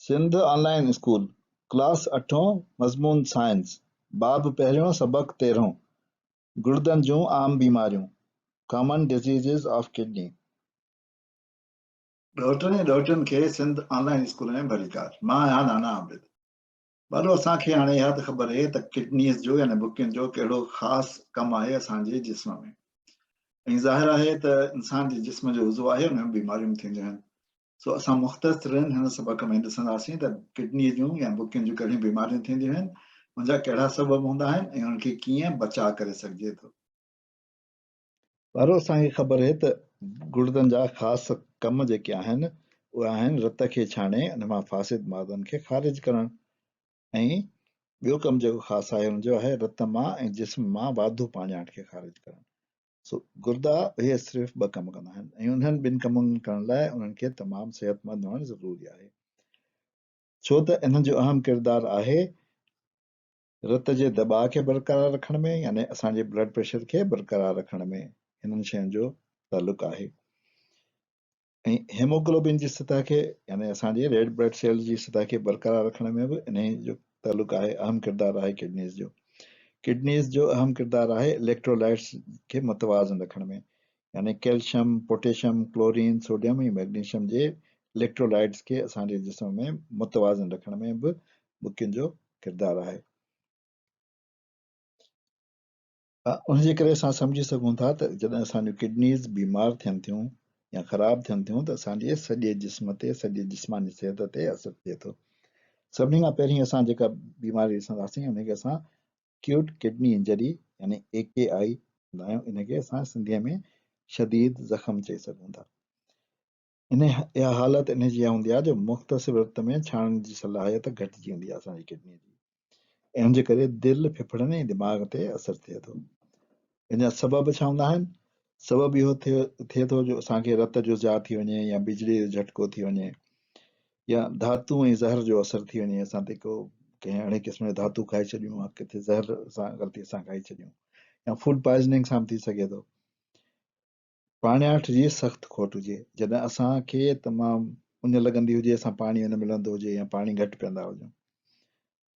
Sindh online school class 8 मज़मून science बाब पहिरियों सबक 13 गुर्दनि जूं आम बीमारियूं कॉमन डिजीज़िस ऑफ किडनी। ॾोहिटनि ऐं ॾोहिटियुनि खे सिंध ऑनलाइन स्कूल में भली कर। मां आहियां नाना आबिद। बारो असांखे हाणे इहा त ख़बर आहे त किडनीज़ जो यानी बुकियुनि जो कहिड़ो ख़ासि कमु आहे असांजे जिस्म में। ऐं ज़ाहिर आहे त इंसान जे जिस्म जो उज़ो आहे उन में बीमारियूं थींदियूं आहिनि। सो असां मुख़्तसरनि हिन सबक में ॾिसंदासीं त किडनी जूं या बुकियुनि जूं कहिड़ियूं बीमारियूं थींदियूं आहिनि, उनजा कहिड़ा सबब हूंदा आहिनि ऐं उनखे कीअं बचाव करे सघिजे थो। बारो असांखे ख़बर आहे त गुर्दनि जा ख़ासि कम जेके आहिनि उहे आहिनि रत खे छाणे उन मां फासिद मादनि खे ख़ारिज करणु, ऐं ॿियो कमु जेको ख़ासि आहे हुनजो आहे रत मां ऐं जिस्म मां वाधू पाण्याट खे ख़ारिज करणु। सो गुर्दा इहे सिर्फ़ु 2 कम कंदा आहिनि ऐं उन्हनि 2 कमनि करण लाइ उन्हनि खे तमामु सिहतमंद हुअणु ज़रूरी आहे, छो त इन्हनि जो अहम किरदारु आहे रत जे दॿाउ खे बरक़रार रखण में, यानी असांजे ब्लड प्रेशर खे बरक़रार रखण में हिननि शयुनि जो तालुक़ु आहे। ऐं हेमोग्लोबिन जी सतह खे यानी असांजे रेड ब्लड सेल जी सतह खे बरक़रार रखण में बि इन जो तालुक़ु आहे, अहम किरदारु आहे किडनीज़ जो। किडनीज़ जो अहम किरदारु आहे इलेक्ट्रोलाइट्स खे मुतवाज़न रखण में, यानी कैल्शियम, पोटेशियम, क्लोरीन, सोडियम ऐं मैग्नीशियम जे इलेक्ट्रोलाइट्स खे असांजे जिस्म में मुतवाज़न रखण में बि बुकियुनि जो किरदारु आहे। उनजे करे असां सम्झी सघूं था त जॾहिं असांजूं किडनीज़ बीमार थियनि थियूं या ख़राबु थियनि थियूं त असांजे सॼे जिस्म ते, सॼे जिस्मानी सिहत ते असरु थिए थो। सभिनी खां पहिरीं असां जेका बीमारी ॾिसंदासीं उनखे असां एक्यूट किडनी इंजरी यानी AKI कंदा आहियूं। इनखे असां सिंधीअ में शदीद ज़ख़्म चई सघूं था। इहा हालत इन जी हूंदी आहे जो मुख़्तसिर रत में छाणण जी सलाहियत घटिजी वेंदी आहे असांजी किडनी जी, ऐं उनजे करे दिलि, फेफड़नि ऐं दिमाग़ ते असरु थिए थो। इन जा सबब छा हूंदा आहिनि? सबब इहो थिए थो जो असांखे रत जो ज़ाउ थी वञे या बिजली जो झटको थी वञे या धातू ऐं ज़हर जो असरु थी वञे, असां ते को कंहिं अहिड़े क़िस्म जो धातू खाई छॾियूं या किथे ज़हर सां ग़लतीअ सां खाई छॾियूं या फूड पॉइज़निंग सां बि थी सघे थो। पाण्याठ जी सख़्तु खोट हुजे, जॾहिं असांखे तमामु उञ लॻंदी हुजे, असां पाणी न मिलंदो हुजे या पाणी घटि पीअंदा हुजूं।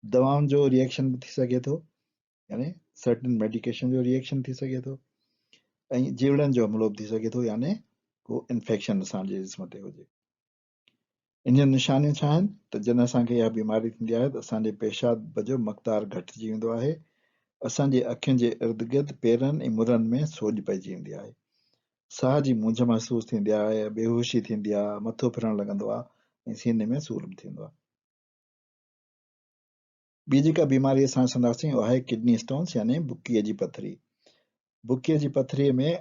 दवाउनि जो रिएक्शन बि थी सघे थो, यानी सर्टन मेडिकेशन जो रिएक्शन थी सघे थो, ऐं जीवड़नि जो हमलो बि थी सघे थो, यानी को इन्फेक्शन असांजे जिस्म ते हुजे। इन जूं निशानियूं छा आहिनि त जॾहिं असांखे इहा बीमारी थींदी आहे त असांजे पेशाब जो मक़दारु घटिजी वेंदो आहे, असांजे अखियुनि जे इर्द गिर्द, पेरनि ऐं मुरनि में सोॼ पइजी वेंदी आहे, साह जी मुंझ महसूसु थींदी आहे, बेहोशी थींदी आहे, मथो फिरणु लॻंदो आहे ऐं सीने में सूर बि थींदो आहे। ॿी जेका बीमारी असां ॾिसंदासीं उहा आहे किडनी स्टोन्स यानी बुकीअ जी पथरी। बुकीअ जी पथरीअ में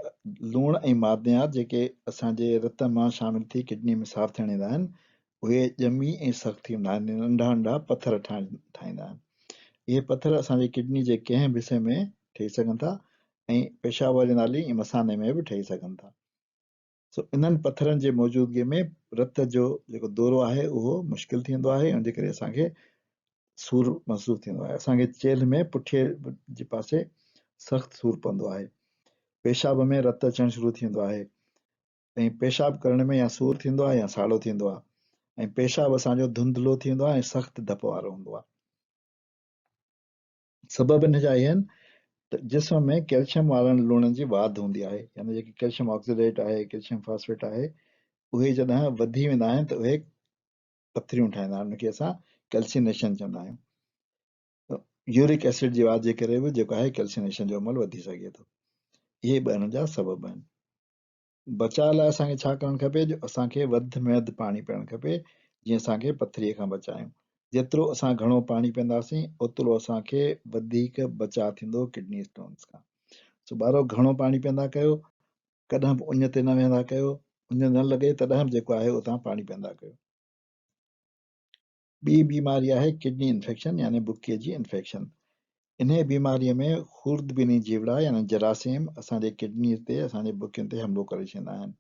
लूण ऐं मादनियात जेके असांजे रत मां शामिल थी किडनी में साफ़ थियण ईंदा आहिनि उहे ॼमी ऐं सख़्तु थी वेंदा आहिनि, नंढा नंढा पथर ठाहींदा आहिनि। इहे पथर असांजी किडनी जे कंहिं बि हिसे में ठही सघनि था ऐं पेशाब वारी नाली ऐं मसाने में बि ठही सघनि था। सो इन्हनि पथरनि जे मौजूदगीअ में रत जो जेको दौरो आहे उहो मुश्किल थींदो आहे, उनजे करे असांखे सूर महसूसु थींदो आहे। असांखे चेल्हि में पुठीअ जे पासे सख़्तु सूर पवंदो आहे, पेशाब में रत अचणु शुरू थींदो आहे ऐं पेशाब करण में या सूर थींदो आहे या साड़ो थींदो आहे ऐं पेशाब असांजो धुंधलो थींदो आहे ऐं सख़्तु धप वारो हूंदो आहे। सबब इन जा इहे आहिनि त जिस्म में कैल्शियम वारनि लूणनि जी वाधि हूंदी आहे, यानी जेकी कैल्शियम ऑक्सीडेट आहे, कैल्शियम फॉस्फेट आहे, उहे जॾहिं वधी वेंदा आहिनि त उहे पथरियूं ठाहींदा आहिनि, उनखे असां कैल्सिनेशन चवंदा आहियूं। यूरिक एसिड जी वाधि जे करे बि जेको आहे कैल्सिनेशन जो अमल वधी सघे थो। इहे 2 हिन जा सबब आहिनि। बचाव लाइ असांखे छा करणु खपे जो असांखे वधि में वधि पाणी पीअणु खपे, जीअं असांखे पथरीअ खां बचायूं। जेतिरो असां घणो पाणी पीअंदासीं ओतिरो असांखे वधीक बचाव थींदो किडनी स्टोन्स खां। सो ॿारो घणो पाणी पीअंदा कयो, कॾहिं बि उञ ते न वेंदा कयो, उञ न लॻे तॾहिं बि जेको आहे उतां पाणी पीअंदा कयो। ॿी बीमारी आहे किडनी इन्फेक्शन यानी बुकीअ जी इन्फेक्शन। इन बीमारीअ में खूर्दबिनी जीवड़ा यानी जरासीम असांजे किडनी ते, असांजे बुकियुनि ते हमलो करे छॾींदा आहिनि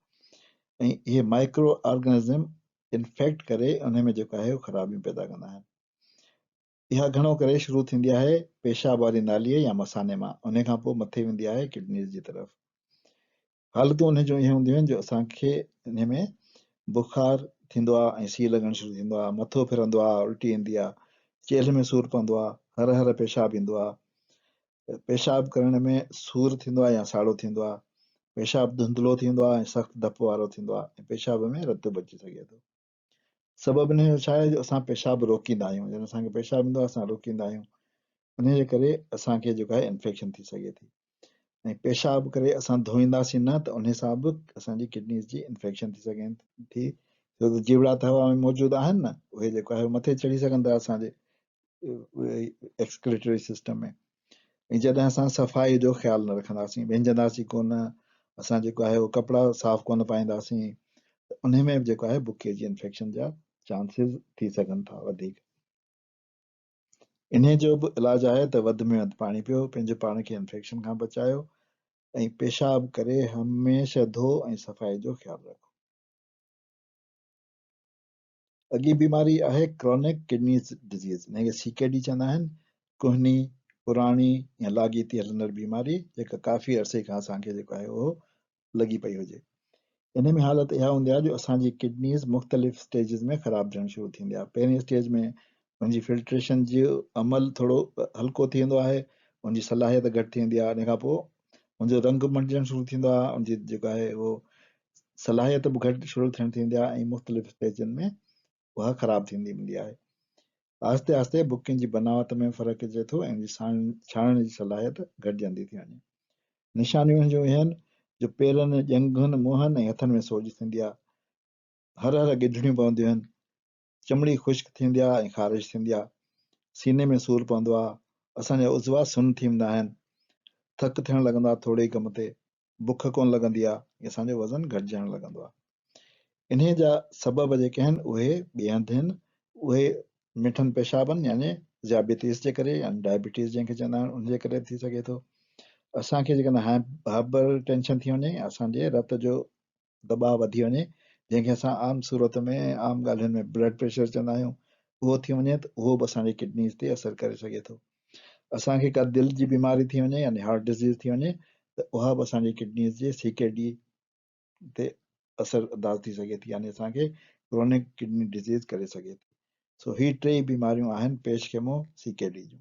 ऐं इहे माइक्रो ऑर्गेनिज़म इन्फेक्ट करे उन में जेको आहे ख़राबियूं पैदा कंदा आहिनि। इहा घणो करे शुरू थींदी आहे पेशाब वारी नालीअ या मसाने मां, उन खां पोइ मथे वेंदी आहे किडनीज़ जी तरफ़। हालतूं उन जूं इहे हूंदियूं आहिनि जो असांखे इन में बुखार, थींदो आहे ऐं सीउ लॻणु शुरू थींदो आहे, मथो फिरंदो आहे, उल्टी ईंदी आहे, चेल्हि में सूरु पवंदो आहे, हर हर पेशाब ईंदो आहे, पेशाब करण में सूरु थींदो आहे या साड़ो थींदो आहे, पेशाब धुंधलो थींदो आहे ऐं सख़्तु धप वारो थींदो आहे, ऐं पेशाब में रतु बची सघे थो। सबबु इन जो छा आहे, जो असां पेशाब रोकींदा आहियूं, जॾहिं असांखे पेशाब ईंदो आहे असां रोकींदा आहियूं, इन जे करे असांखे जेको आहे इन्फेक्शन थी सघे थी, ऐं पेशाब करे असां धोईंदासीं न त उन सां बि असांजी किडनीज़ जी इन्फेक्शन थी सघे थी, छो त जीवड़ा त हवा में मौजूदु आहिनि न, उहे जेको आहे मथे चढ़ी सघनि था असांजे एक्सक्रेटरी सिस्टम में। ऐं जॾहिं असां सफ़ाई जो ख़्यालु न रखंदासीं, विंजंदासीं कोन, असां जेको आहे उहो कपिड़ा साफ़ कोन पाईंदासीं, त उन में बि जेको आहे बुखे जी इन्फेक्शन जा चांसिस थी सघनि था वधीक। इन जो बि इलाजु आहे त वधि में वधि पाणी पियो, पंहिंजे पाण खे इन्फेक्शन खां बचायो, ऐं पेशाब करे हमेशह धो ऐं सफ़ाई जो ख़्यालु रखो। अॻी बीमारी आहे क्रॉनिक किडनी डिज़ीज़, हिनखे CKD चवंदा आहिनि, कुहनी पुराणी या लाॻीती हलंदड़ बीमारी, जेका काफ़ी अरसे खां असांखे जेको आहे उहो लॻी पई हुजे। इन में हालत इहा हूंदी आहे जो असांजी किडनीज़ मुख़्तलिफ़ स्टेजिस में ख़राबु थियणु शुरू थींदी आहे। पहिरीं स्टेज में उनजी फिल्ट्रेशन जो अमल थोरो हल्को थी वेंदो आहे, उनजी सलाहियत घटि थींदी आहे, इन खां पोइ उनजो रंग मटिजणु शुरू थींदो आहे, उनजी जेको आहे उहो सलाहियत बि घटि शुरू थियणु थींदी आहे, ऐं मुख़्तलिफ़ स्टेजनि में उहा ख़राबु थींदी वेंदी आहे। आहिस्ते आहिस्ते बुकियुनि जी बनावट में फ़र्क़ु अचे थो ऐं उनजी छाणण जी सलाहियत घटिजंदी थी वञे। निशानियूं हिनजूं इहे आहिनि जो पेरनि, ॼंघुनि, मुंहंनि ऐं हथनि में सोज थींदी आहे, हर हर गिदड़ियूं पवंदियूं आहिनि, चमड़ी ख़ुश्क थींदी आहे ऐं ख़ारिश थींदी आहे, सीने में सूरु पवंदो आहे, असांजा उज़वा सुन्न थी वेंदा आहिनि, थकु थियणु लॻंदो आहे थोरे ई कम ते, बुख कोन लॻंदी आहे, असांजो वज़न घटिजणु लॻंदो आहे। इन जा सबब जेके आहिनि उहे ॿे हंधि आहिनि, उहे मिठनि पेशाबनि यानी ज़ियाबितीज़ जे करे या डायबिटीज़ जंहिंखे चवंदा आहिनि उनजे करे थी सघे थो। असांखे जेकॾहिं हाइपर टेंशन थी वञे, असांजे रत जो दॿाउ वधी वञे, जंहिंखे असां आम सूरत में आम ॻाल्हियुनि में ब्लड प्रेशर चवंदा आहियूं, उहो थी वञे त उहो बि असांजी किडनीज़ ते असरु करे सघे थो। असांखे का दिलि जी बीमारी थी वञे यानी हार्ट डिज़ीज़ थी वञे त उहा बि असांजी किडनीज़ जे CKD ते असरदार थी सघे थी, यानी असांखे क्रोनिक किडनी डिज़ीज़ करे सघे थी। सो ही टे बीमारियूं आहिनि पेशकेमो CKD जूं।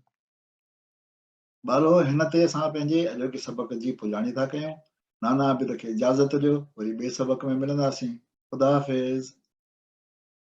बालो हिन ते असां पंहिंजे अॼोके सबक जी पुॼाणी था कयूं। नाना आबिद खे इजाज़त ॾियो, वरी ॿिए सबक में मिलंदासीं। ख़ुदा हाफ़िज़।